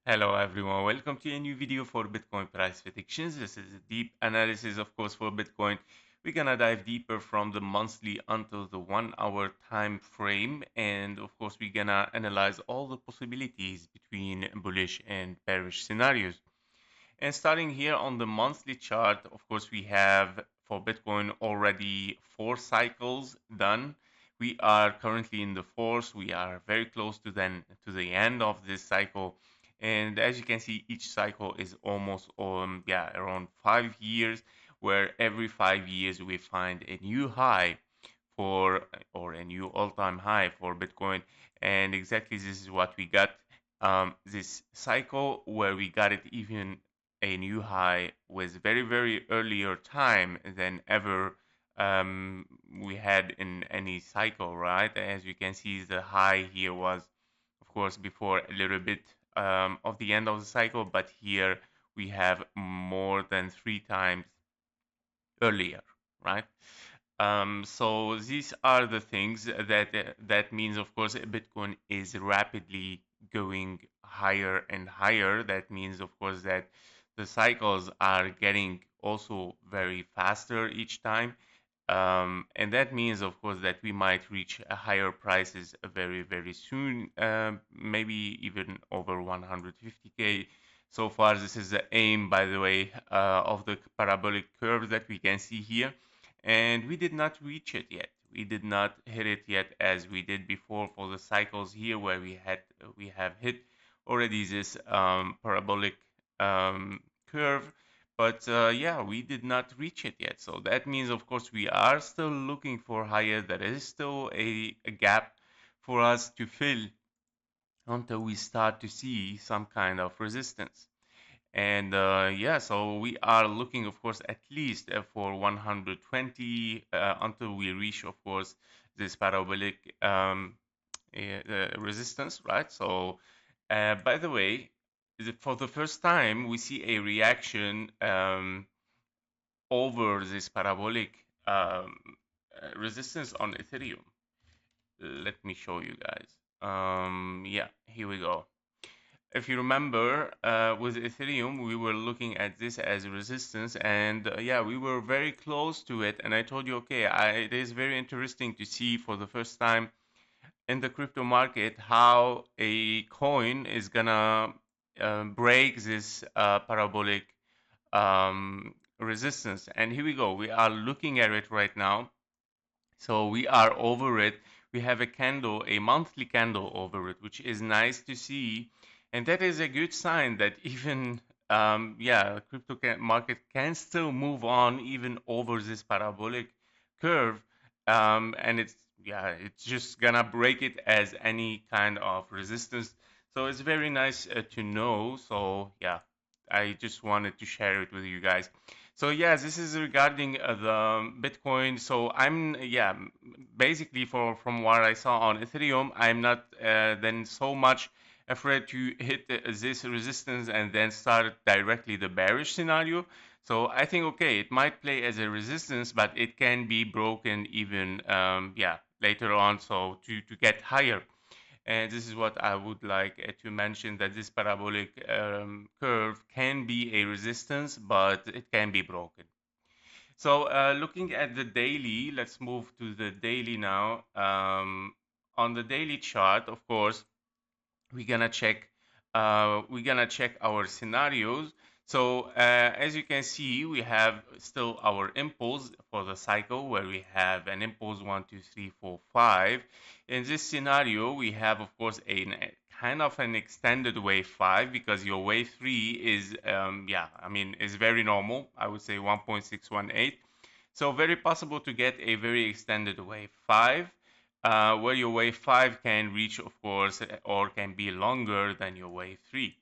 Hello everyone, welcome to a new video for Bitcoin price predictions. This is a deep analysis, of course, for Bitcoin. We're gonna dive deeper from the monthly until the 1 hour time frame, and of course, we're gonna analyze all the possibilities between bullish and bearish scenarios. And starting here on the monthly chart, of course, we have for Bitcoin already 4 cycles done. We are currently in the fourth. We are very close to the end of this cycle. And as you can see, each cycle is almost around 5 years, where every 5 years we find a new high for or a new all-time high for Bitcoin. And exactly this is what we got this cycle, where we got it even a new high with very earlier time than ever we had in any cycle, right? As you can see, the high here was, of course, before a little bit of the end of the cycle, but here we have more than 3 times earlier, right? So these are the things that means, of course, Bitcoin is rapidly going higher and higher. That means, of course, that the cycles are getting also very faster each time. And that means, of course, that we might reach higher prices very soon, maybe even over 150K. So far, this is the aim, by the way, of the parabolic curve that we can see here. And we did not reach it yet. We did not hit it yet as we did before for the cycles here, where we have hit already this parabolic curve. But yeah, we did not reach it yet. So that means, of course, we are still looking for higher. There is still a gap for us to fill until we start to see some kind of resistance. And yeah, so we are looking, of course, at least for 120 until we reach, of course, this parabolic resistance, right? So, by the way, for the first time, we see a reaction over this parabolic resistance on Ethereum. Let me show you guys. Yeah, here we go. If you remember, with Ethereum, we were looking at this as resistance, and yeah, we were very close to it. And I told you, okay, it is very interesting to see for the first time in the crypto market how a coin is gonna break this parabolic resistance. And here we go. We are looking at it right now. So we are over it. We have a candle, a monthly candle over it, which is nice to see. And that is a good sign that even, yeah, market can still move on even over this parabolic curve. And yeah, it's just gonna break it as any kind of resistance. So it's very nice to know. So yeah, I just wanted to share it with you guys. So yeah, this is regarding the Bitcoin. So basically from what I saw on Ethereum, I'm not then so much afraid to hit this resistance and then start directly the bearish scenario. So I think, okay, it might play as a resistance, but it can be broken even yeah, later on, so to get higher. And this is what I would like to mention, that this parabolic curve can be a resistance, but it can be broken. So looking at the daily, let's move to the daily now. On the daily chart, of course, we're gonna check our scenarios. So as you can see, we have still our impulse for the cycle, where we have an impulse 1, 2, 3, 4, 5. In this scenario, we have, of course, a kind of an extended wave 5, because your wave 3 is yeah, I mean, is very normal. I would say 1.618. So very possible to get a very extended wave 5, where your wave 5 can reach, of course, or can be longer than your wave 3.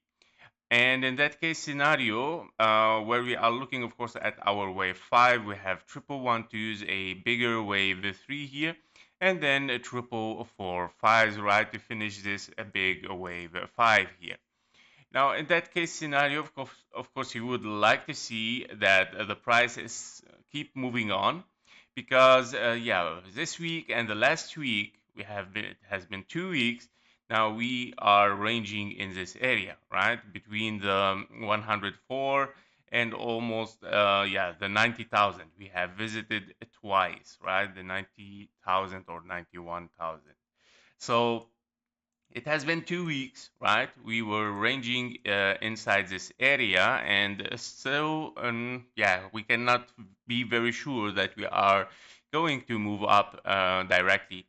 And in that case scenario, where we are looking, of course, at our wave 5, we have triple 1, 2s, a bigger wave 3 here, and then a triple 4, 5s, right, to finish this a big wave 5 here. Now, in that case scenario, of course, you would like to see that the prices keep moving on, because yeah, this week and the last week it has been 2 weeks Now we are ranging in this area, right? Between the 104 and almost, yeah, the 90,000. We have visited it twice, right? The 90,000 or 91,000. So it has been 2 weeks, right? We were ranging inside this area, and still, yeah, we cannot be very sure that we are going to move up directly.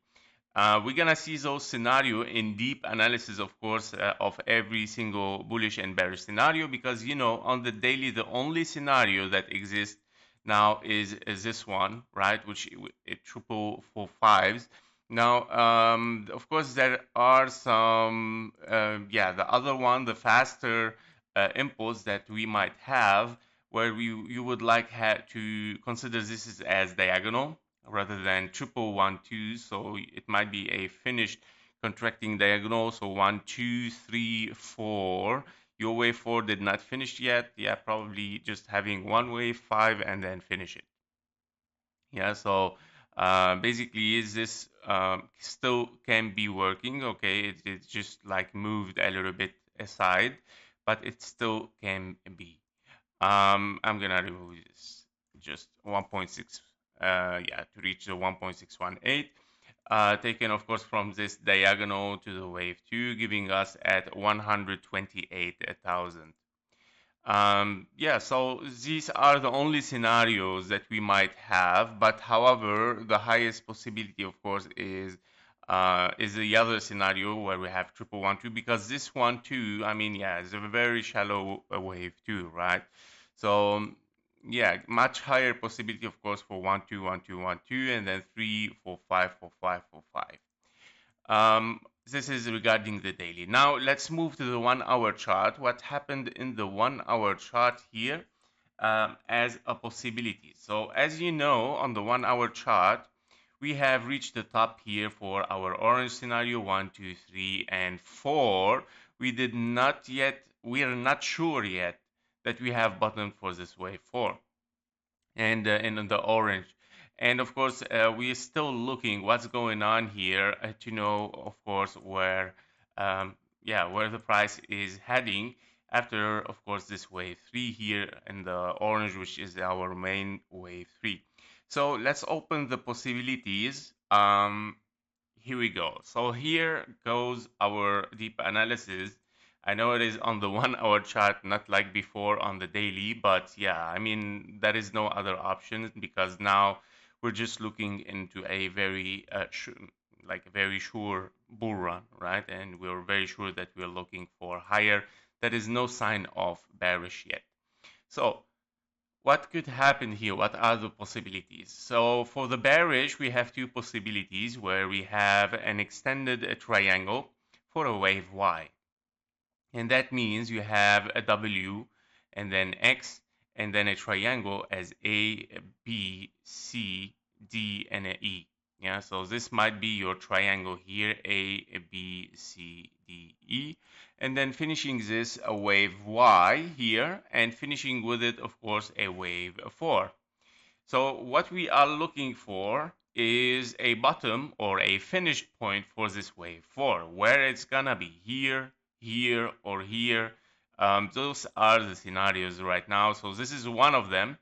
We're gonna see those scenario in deep analysis, of course, of every single bullish and bearish scenario, because on the daily, the only scenario that exists now is this one, right? Which it triple four fives. Now, of course, there are some, yeah, the other one, the faster impulse that we might have, where you would like to consider this as diagonal rather than triple 1 2. So it might be a finished contracting diagonal. So 1 2 3 4. Your wave 4 did not finish yet. Yeah, probably just having one wave 5 and then finish it. Yeah, so basically, is this still can be working? Okay, it just like moved a little bit aside, but it still can be. I'm gonna remove this just 1.6, yeah, to reach the 1.618. Taken, of course, from this diagonal to the wave 2, giving us at 128,000. Yeah, so these are the only scenarios that we might have, but however, the highest possibility, of course, is the other scenario where we have triple 1 2, because this 1 2, I mean, yeah, it's a very shallow wave too, right? So yeah, much higher possibility, of course, for 1 2 1 2 1 2, and then 3 4 5 4 5 4 5. This is regarding the daily. Now let's move to the 1 hour chart. What happened in the 1 hour chart here as a possibility? So as you know, on the 1 hour chart, we have reached the top here for our orange scenario, 1, 2, 3, and 4. We are not sure yet that we have bottomed for this wave 4 and in the orange. And of course, we're still looking what's going on here to know, of course, yeah, where the price is heading after, of course, this wave 3 here in the orange, which is our main wave 3. So let's open the possibilities. Here we go. So here goes our deep analysis. I know it is on the 1 hour chart, not like before on the daily, but yeah, I mean, there is no other option because now we're just looking into a very, like a very sure bull run, right? And we're very sure that we're looking for higher. There is no sign of bearish yet. So what could happen here? What are the possibilities? So for the bearish, we have two possibilities where we have an extended triangle for a wave Y. And that means you have a W and then X and then a triangle as A, B, C, D, and a E. Yeah, so this might be your triangle here, A, B, C, D, E. And then finishing this a wave Y here and finishing with it, of course, a wave 4. So what we are looking for is a bottom or a finished point for this wave 4, where it's gonna be here, here, or here. Those are the scenarios right now. So this is one of them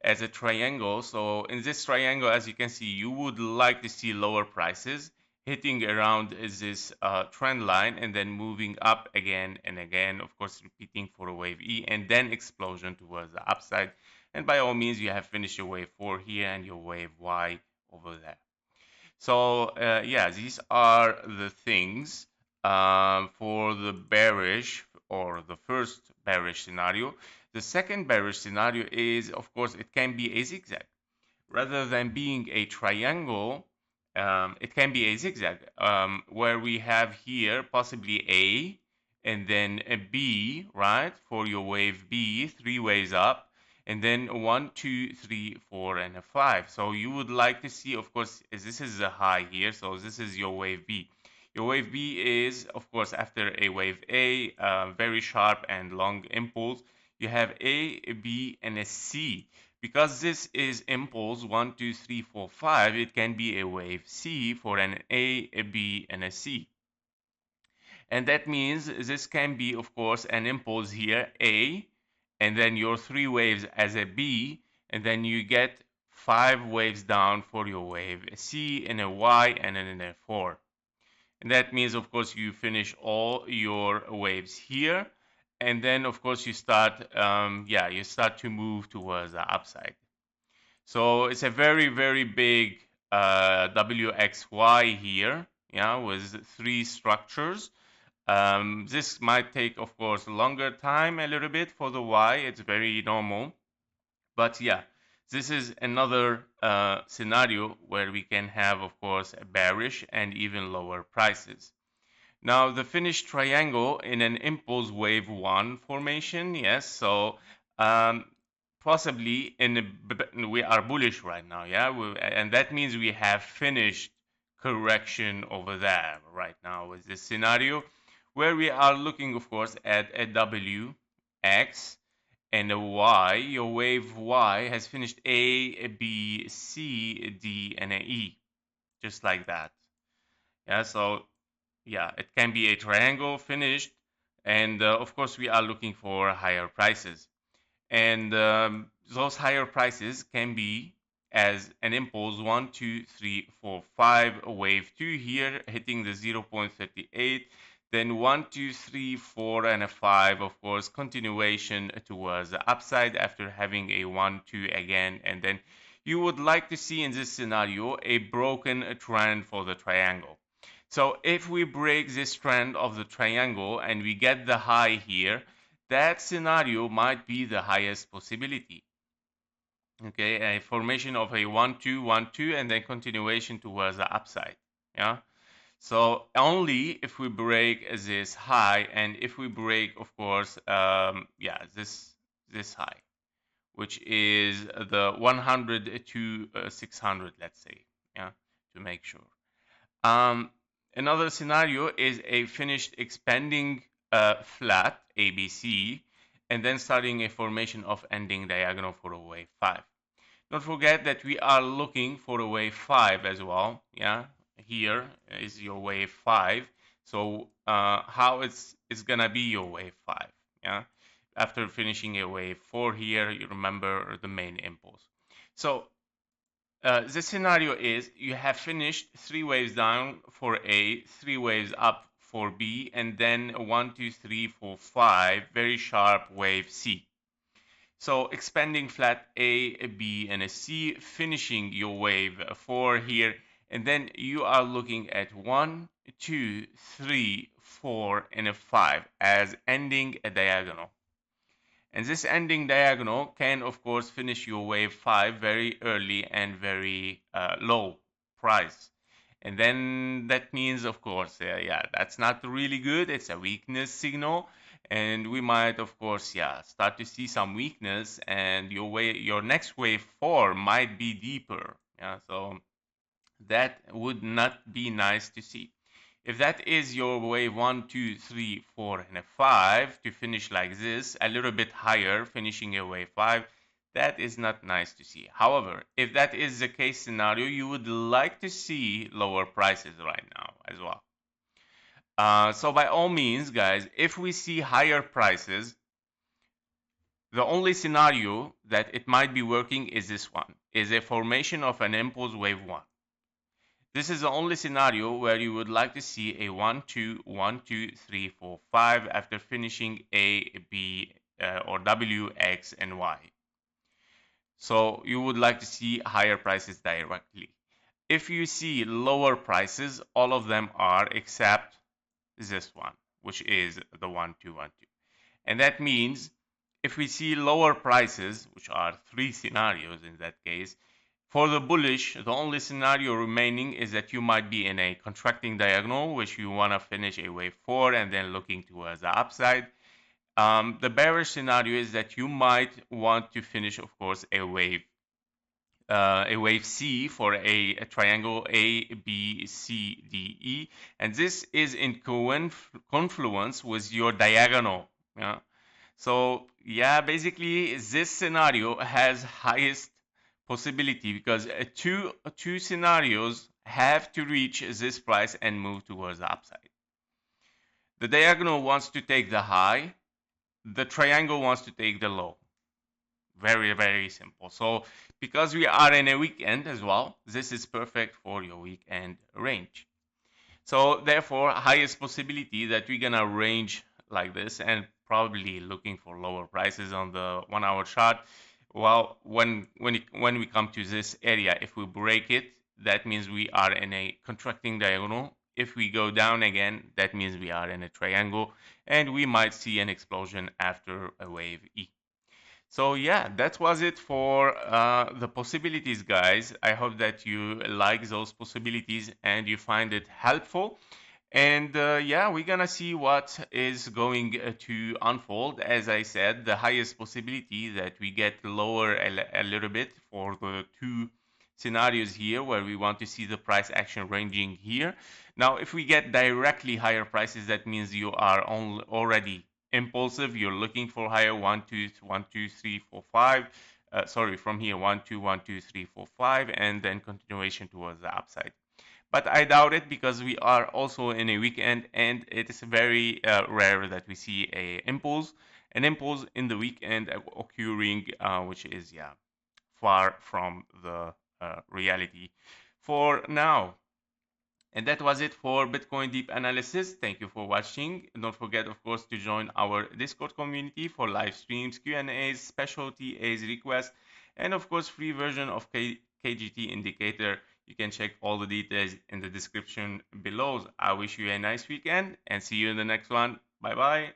as a triangle. So in this triangle, as you can see, you would like to see lower prices hitting around this trend line and then moving up again and again, of course, repeating for a wave E and then explosion towards the upside. And by all means, you have finished your wave 4 here and your wave Y over there. So yeah, these are the things for the bearish or the first bearish scenario. The second bearish scenario is, of course, it can be a zigzag. Rather than being a triangle, it can be a zigzag, where we have here possibly A and then a B, right, for your wave B, 3 waves up, and then 1, 2, 3, 4, and a 5. So you would like to see, of course, this is a high here, so this is your wave B. Your wave B is, of course, after a wave A, very sharp and long impulse. You have A, B, and a C. Because this is impulse 1, 2, 3, 4, 5, it can be a wave C for an A, a B, and a C. And that means this can be, of course, an impulse here, A, and then your 3 waves as a B, and then you get 5 waves down for your wave C and a Y and then a 4. And that means, of course, you finish all your waves here, and then, of course, you start, you start to move towards the upside. So it's a very, very big WXY here, yeah, with 3 structures. This might take, of course, longer time a little bit for the Y. It's very normal. But yeah, this is another scenario where we can have, of course, a bearish and even lower prices. Now, the finished triangle in an impulse wave 1 formation, yes, so um, possibly we are bullish right now, yeah, and that means we have finished correction over there right now with this scenario where we are looking, of course, at a W, X, and a Y. Your wave Y has finished A, B, C, D, and a E, just like that. Yeah, so yeah, it can be a triangle finished, and of course we are looking for higher prices. And those higher prices can be as an impulse 1, 2, 3, 4, 5, wave 2 here hitting the 0.38, then 1, 2, 3, 4, and a 5, of course, continuation towards the upside after having a 1, 2 again, and then you would like to see in this scenario a broken trend for the triangle. So if we break this trend of the triangle and we get the high here, that scenario might be the highest possibility. Okay, a formation of a 1-2, 1-2, and then continuation towards the upside. Yeah. So only if we break this high, and if we break, of course, this high, which is the 100 to 600, let's say, yeah, to make sure. Another scenario is a finished expanding flat ABC and then starting a formation of ending diagonal for a wave 5. Don't forget that we are looking for a wave 5 as well. Yeah, here is your wave 5. So how it's gonna be your wave 5? Yeah, after finishing a wave 4 here, you remember the main impulse. So the scenario is you have finished 3 waves down for A, 3 waves up for B, and then 1, 2, 3, 4, 5 very sharp wave C. So expanding flat A, B, and a C, finishing your wave 4 here, and then you are looking at 1, 2, 3, 4, and a 5 as ending a diagonal. And this ending diagonal can, of course, finish your wave 5 very early and very low price. And then that means, of course, that's not really good. It's a weakness signal. And we might, of course, start to see some weakness, and your next wave 4 might be deeper. Yeah, so that would not be nice to see. If that is your wave 1, 2, 3, 4, and a 5 to finish like this, a little bit higher, finishing a wave 5, that is not nice to see. However, if that is the case scenario, you would like to see lower prices right now as well. So by all means, guys, if we see higher prices, the only scenario that it might be working is this one, is a formation of an impulse wave 1. This is the only scenario where you would like to see a 1, 2, 1, 2, 3, 4, 5 after finishing A, B, or W, X, and Y. So you would like to see higher prices directly. If you see lower prices, all of them are except this one, which is the 1, 2, 1, 2. And that means if we see lower prices, which are 3 scenarios in that case, for the bullish, the only scenario remaining is that you might be in a contracting diagonal, which you want to finish a wave 4 and then looking towards the upside. The bearish scenario is that you might want to finish, of course, a wave C for a triangle A, B, C, D, E, and this is in confluence with your diagonal. Yeah. So yeah, basically this scenario has highest possibility because two scenarios have to reach this price and move towards the upside. The diagonal wants to take the high, the triangle wants to take the low. Very, very simple. So because we are in a weekend as well, this is perfect for your weekend range. So therefore, highest possibility that we're gonna range like this and probably looking for lower prices on the 1 hour chart. Well, when we come to this area, if we break it, that means we are in a contracting diagonal. If we go down again, that means we are in a triangle, and we might see an explosion after a wave E. So yeah, that was it for the possibilities, guys. I hope that you like those possibilities and you find it helpful. And yeah, we're gonna see what is going to unfold. As I said, the highest possibility that we get lower a little bit for the two scenarios here where we want to see the price action ranging here. Now, if we get directly higher prices, that means you are already impulsive. You're looking for higher 1, 2, 1, 2, 3, 4, 5. Sorry, from here 1, 2, 1, 2, 3, 4, 5, and then continuation towards the upside. But I doubt it because we are also in a weekend and it is very rare that we see an impulse in the weekend occurring, which is, yeah, far from the reality for now. And that was it for Bitcoin Deep Analysis. Thank you for watching. Don't forget, of course, to join our Discord community for live streams, Q&As, special TAs requests, and of course, free version of KGT indicator. You can check all the details in the description below. I wish you a nice weekend and see you in the next one. Bye bye.